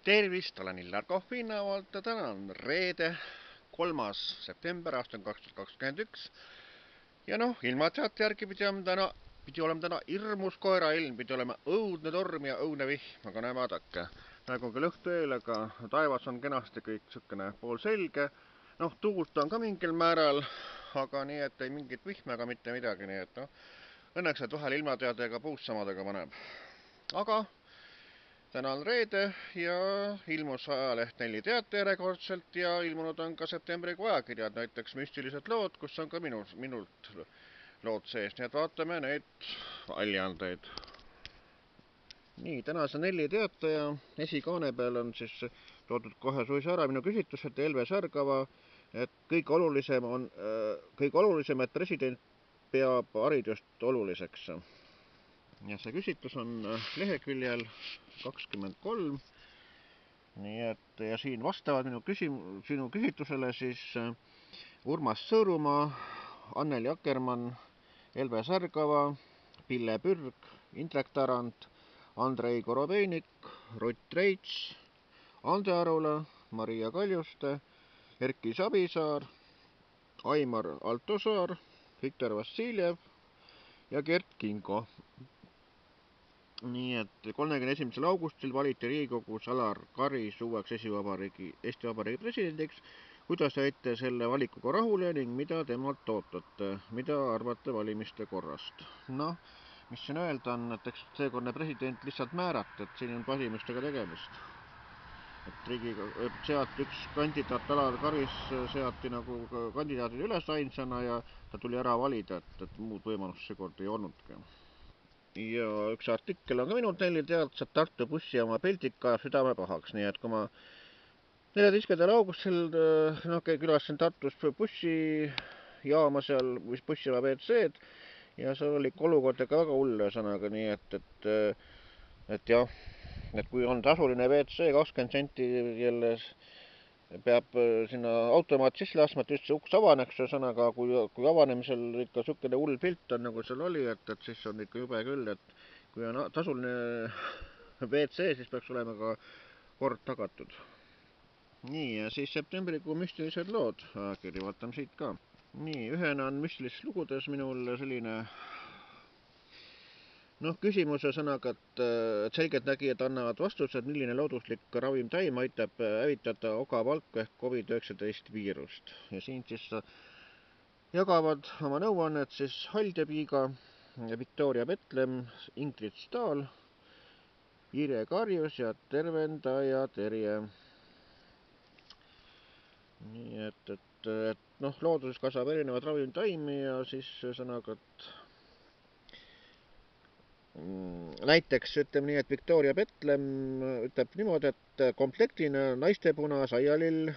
Tervist, olen Illar Kohvinavalt ja täna on reede, 3. september aastal 2021 ja ilmateate järgi pidi olema täna hirmus koerailm, pidi olema õudne torm ja õudne vihm, aga näe vaadake. Praegu on küll õhtu eel, aga taevas on kenasti kõik siukene poolselge. Tuult on ka mingil määral, aga nii, et ei mingit vihma ega mitte midagi, nii et õnneks, et vahel ilmateadega puussamadega paneb. Aga täna on reede ja ilmus ajaleht Nelli Teate järjekordselt ja ilmunud on ka septembrikuu ajakirjad, näiteks Müstilised lood, kus on ka minult lood sees, nii et vaatame neid väljaandeid. Nii, tänase Nelli Teataja esikaane peal on siis toodud kohe suisa ära minu küsitlus, et Elve Särgava, et kõige olulisem, et president peab haridust oluliseks. Ja see küsitlus on leheküljel 23. Nii et ja siin vastavad sinu küsitlusele siis Urmas Sõõrumaa, Anneli Akkermann, Elve Särgava, Pille Pürg, Indrek Tarand, Andrei Korobeinik, Rutt Reits, Ande Arula, Maria Kaljuste, Erki Savisaar, Aimar Altosaar, Viktor Vassiljev ja Gert Kingo. Nii et 31. augustil valiti Riigikogus Alar Karis uueks Eesti Vabariigi presidendiks. Kuidas jäite selle valikuga rahule ning mida temalt ootate? Mida arvate valimiste korrast? Mis siin öelda on, et eks seekordne president lihtsalt määrati, et siin on valimistega tegemist. Et seati üks kandidaat Alar Karis seati nagu kandidaadid üles ainsana ja ta tuli ära valida, et muud võimalust seekord ei olnudki. Ja üks artikkel on ka minult Nelli Teates, et Tartu bussijaama Peltika südame pahaks, nii et kui ma 14. augustil külastasin Tartus bussijaama seal, bussijaama WC-d ja seal oli olukord ikka väga hull ühesõnaga, nii et jah, et kui on tasuline WC 20 senti jälle peab sinna automaat sisse laskma, et just see uks avaneks, ühesõnaga kui avanemisel ikka niisugune hull pilt on, nagu seal oli, et siis on ikka jube küll, et kui on tasuline WC, siis peaks olema ka kord tagatud. Nii, ja siis septembrikuu müstilised lood, ajakiri vaatan siit ka. Nii, ühena on müstilistes lugudes minul selline küsimus ühesõnaga, et selgeltnägijad annavad vastused, milline looduslik ravim taim aitab hävitada ogavalku ehk COVID-19 viirust. Ja siin siis jagavad oma nõuannet siis Haldjapiiga, Victoria Petlem, Ingrid Stahl, Irje Karjus ja Tervendaja Terje. Nii et looduses kasvab erinevad ravimtaimi ja siis ühesõnaga, et näiteks ütleme nii, et Victoria Petlem ütleb niimoodi, et komplektina naistepuna, saialill,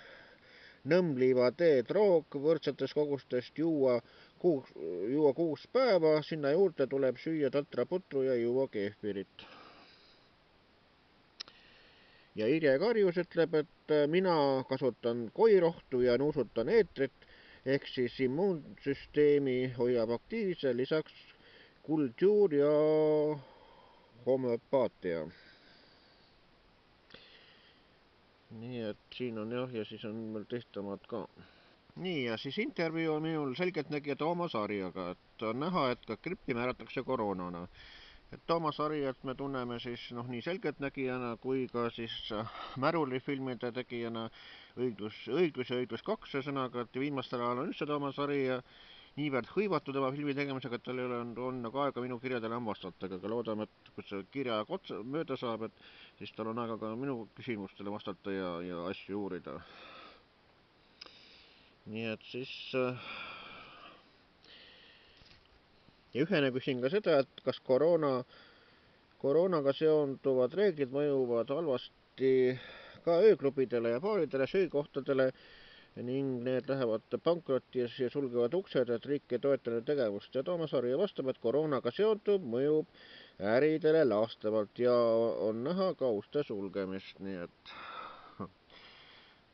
nõmmliiva teetroog võrdsetest kogustest juua 6 päeva, sinna juurde tuleb süüa tatraputru ja juua keefvirit. Ja Irje Karjus ütleb, et mina kasutan koirohtu ja nuusutan eetrit, ehk siis immuunsüsteemi hoiab aktiivse, lisaks kuldjuur ja homöopaatia. Nii et siin on jah, ja siis on meil teistamad ka. Nii, ja siis intervjuu on minul selgeltnägija Toomas Ariaga, et on näha, et ka grippi määratakse koroonana. Et Toomas Ariat me tunneme siis nii selgeltnägijana kui ka siis märulifilmide tegijana Õiglus ja õiglus 2 sõnaga, et viimastel ajal on üldse Toomas Aria niivõrd hõivatud oma filmi tegemisega, et tal ei ole olnud aega minu kirjadele vastata, aga loodame, et kui see kirja mööda saab, et siis tal on aega ka minu küsimustele vastata ja asju uurida. Nii et siis ja ühene küsin ka seda, et kas koroonaga seonduvad reeglid mõjuvad halvasti ka ööklubidele ja baaridele, söögikohtadele ning need lähevad pankrotti ja sulgevad uksed, et riik ei toeta nende tegevust. Ja Toomas Arja vastab, et koroonaga seondub mõjub äridele laastavalt ja on näha ka uste sulgemist, nii et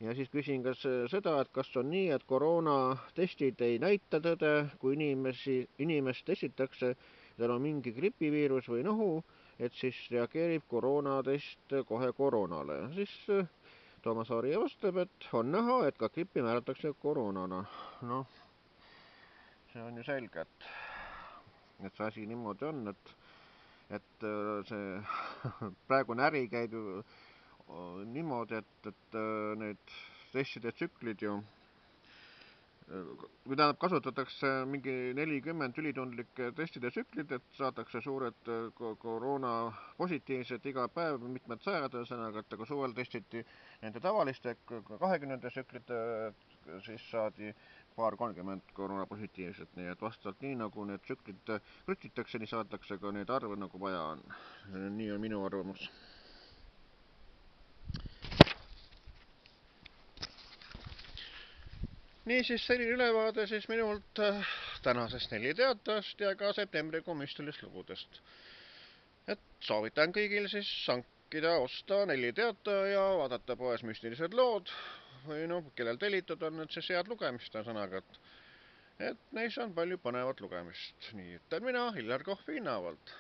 ja siis küsin ka seda, et kas on nii, et koroonatestid ei näita tõde, kui inimest testitakse, tal on mingi gripiviirus või nohu, et siis reageerib koroonatest kohe koroonale. Siis Toomas Aari vastab, et on näha, et ka grippi määratakse koroonana. Noh, see on ju selge, et see asi niimoodi on, et see praegune äri käib ju niimoodi, et need testide tsüklid ju kui tähendab, kasutatakse mingi 40 ülitundlike testide tsüklit, et saadakse suured koroona positiivsed iga päev, mitmed sajad, ühesõnaga, et aga suvel testiti nende tavaliste 20 tsüklite, siis saadi paar-30 koroona positiivset, nii et vastavalt nii nagu need tsüklid krütitakse, nii saadakse ka neid arve nagu vaja on. Nii on minu arvamus. Niisiis selline ülevaade siis minult tänasest 4 teatast ja ka septembrikuu müstilist lugudest. Et soovitan kõigil siis hankida, osta 4 teata ja vaadata poes müstilised lood või kellel tellitud on, et siis head lugemist on sõnaga, et neis on palju põnevat lugemist. Nii ütlen mina, Hillar Kohv Viinavalt.